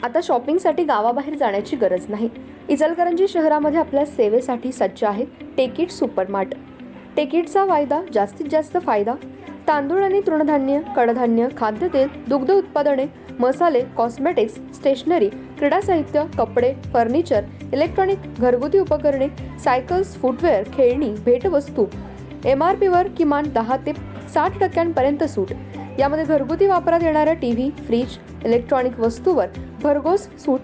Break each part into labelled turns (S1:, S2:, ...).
S1: आता शॉपिंगसाठी गावाबाहेर जाण्याची गरज नाही। इचलकरंजी शहरामध्ये आपल्या सेवेसाठी सज्ज आहे टेकिट सुपरमार्ट। टेकिटचा वायदा जास्तीत जास्त फायदा। तांदूळ आणि तृणधान्य, कडधान्य, खाद्यतेल, दुग्ध उत्पादने, मसाले, कॉस्मेटिक्स, स्टेशनरी, क्रीडा साहित्य, कपडे, फर्निचर, इलेक्ट्रॉनिक, घरगुती उपकरणे, सायकल्स, फुटवेअर, खेळणी, भेटवस्तू, MRPवर किमान 10 ते 60% सूट। यामध्ये घरगुती वापरात येणाऱ्या टीव्ही, फ्रीज, इलेक्ट्रॉनिक वस्तूवर भरघोस सूट।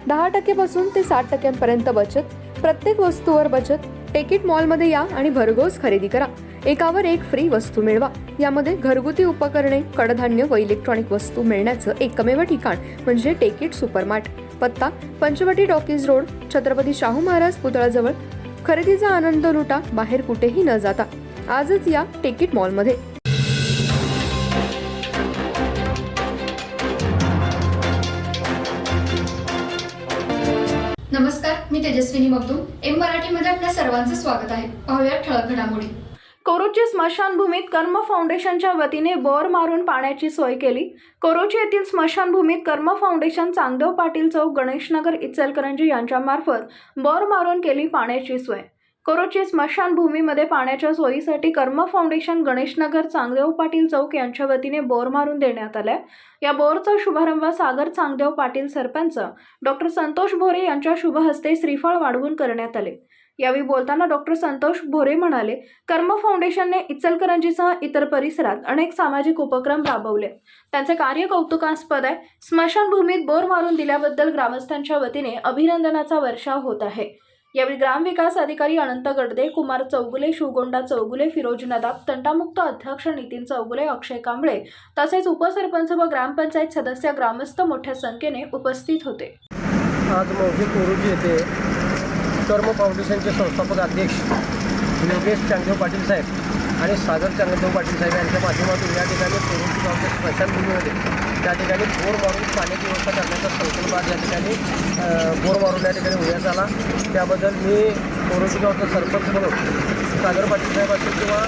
S1: 10% पासून ते 60% बचत। प्रत्येक वस्तूवर बचत। टेकिट मॉलमध्ये या आणि भरघोस खरेदी करा। एकावर एक फ्री वस्तू मिळवा। यामध्ये घरगुती उपकरणे, कडधान्य व इलेक्ट्रॉनिक वस्तू मिळण्याचं एकमेव ठिकाण म्हणजे टेकिट सुपरमार्ट। पत्ता पंचवटी टॉकीज रोड, छत्रपती शाहू महाराज पुतळ्याजवळ। खरेदीचा आनंद लुटा, बाहेर कुठेही न जाता। आजच या टेकिट मॉलमध्ये।
S2: नमस्कार, मी तेजस्विनी मगदूम। एम मराठीमध्ये आपल्या सर्वांचं स्वागत आहे। पाहूया ठळक घडामोडी।
S3: कोरोची स्मशानभूमीत कर्म फाउंडेशनच्या वतीने बोर मारून पाण्याची सोय केली। कोरोची येथील स्मशानभूमीत कर्म फाउंडेशन, चांगदेव पाटील चौक, गणेशनगर, इचलकरंजी यांच्यामार्फत बोर मारून केली पाण्याची सोय। कोरोची स्मशानभूमीमध्ये पाण्याच्या सोयीसाठी कर्म फाउंडेशन, गणेशनगर, चांगदेव पाटील चौक यांच्या वतीने बोर मारून देण्यात आले। या बोरचा शुभारंभ सागर चांगदेव पाटील सरपंच डॉक्टर संतोष भोरे यांच्या शुभ हस्ते श्रीफळ वाढवून करण्यात आले। यावेळी बोलताना डॉक्टर संतोष भोरे म्हणाले, कर्म फाउंडेशनने इचलकरंजीसह इतर परिसरात अनेक सामाजिक उपक्रम राबवले। त्यांचे कार्य कौतुकास्पद आहे। स्मशानभूमीत बोर मारून दिल्याबद्दल ग्रामस्थांच्या वतीने अभिनंदनाचा वर्षाव होत आहे। यावेळी ग्रामविकास अधिकारी अनंत गडदे, कुमार चौगुले, शिवगोंडा चौगुले, फिरोज नदाब, तंटामुक्त अध्यक्ष नितीन चौगुले, अक्षय कांबळे तसेच उपसरपंच व ग्रामपंचायत सदस्य, ग्रामस्थ मोठ्या संख्येने उपस्थित होते।
S4: आज मौजे कोरोची येथे कर्म फाउंडेशनचे संस्थापक अध्यक्ष योगेश चांगदेव पाटील साहेब आणि सागर चांगदेव पाटील साहेब यांच्या माध्यमातून या ठिकाणी कोरोची गावच्या स्मशानभूमीमध्ये त्या ठिकाणी बोर मारून पाण्याची व्यवस्था करण्याचा संकल्प आज या ठिकाणी बोर मारून या ठिकाणी उद्यास आला। त्याबद्दल मी कोरोची गावचा सरपंच म्हणून सागर पाटील साहेब असतील किंवा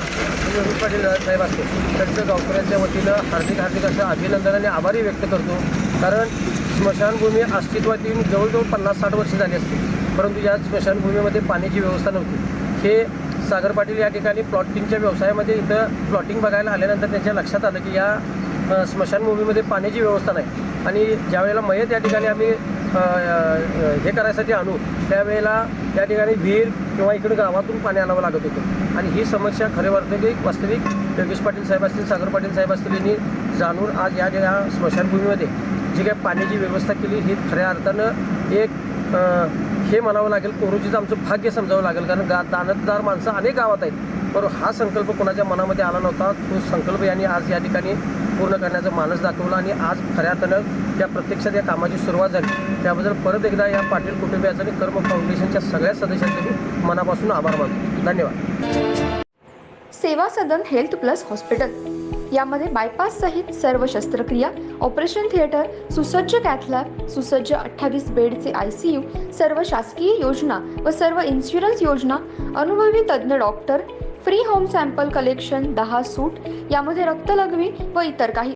S4: योगेश पाटील साहेब असतील त्यांचं गावकऱ्यांच्या वतीनं हार्दिक असं अभिनंदन आणि आभारी व्यक्त करतो। कारण स्मशानभूमी अस्तित्वात येऊन जवळजवळ 50-60 वर्ष झाली असतील, परंतु या स्मशानभूमीमध्ये पाण्याची व्यवस्था नव्हती। हे सागर पाटील या ठिकाणी प्लॉटिंगच्या व्यवसायामध्ये इथं प्लॉटिंग बघायला आल्यानंतर त्यांच्या लक्षात आलं की या स्मशानभूमीमध्ये पाण्याची व्यवस्था नाही आणि ज्यावेळेला मयत या ठिकाणी आम्ही हे करायसाठी आणू त्यावेळेला या ठिकाणी विहीर किंवा इकडे गावातून पाणी आणावं लागत होतं आणि ही समस्या खरे वास्तविक योगेश पाटील साहेब असतील, सागर पाटील साहेब असतील यांनी जाणून आज या स्मशानभूमीमध्ये जी काही पाण्याची व्यवस्था केली ही खऱ्या अर्थानं एक हे म्हणावं लागेल, कोरोचीचं आमचं भाग्य समजावं लागेल। कारण दानतदार माणसं अनेक गावात आहेत, पण हा संकल्प कोणाच्या मनामध्ये आला नव्हता। तो संकल्प यांनी आज या ठिकाणी पूर्ण करण्याचा मानस दाखवला आणि आज खऱ्या अर्थानं त्या प्रत्यक्षात या कामाची सुरुवात झाली। त्याबद्दल परत एकदा या पाटील कुटुंबियाचं आणि कर्म फाउंडेशनच्या सगळ्या सदस्यांचे मी मनापासून आभार मानतो। धन्यवाद।
S1: सेवा सदन हेल्थ प्लस हॉस्पिटल, यामध्ये बायपास सहित सर्व शस्त्रक्रिया, ऑपरेशन थिएटर, सुसज्ज कॅथलॅब, सुसज्ज 28 बेडचे ICU, सर्व शासकीय योजना व सर्व इन्शुरन्स योजना, अनुभवी तज्ज्ञ doctor, free home sample collection, 10 सूट, यामध्ये रक्तलघवी व इतर काही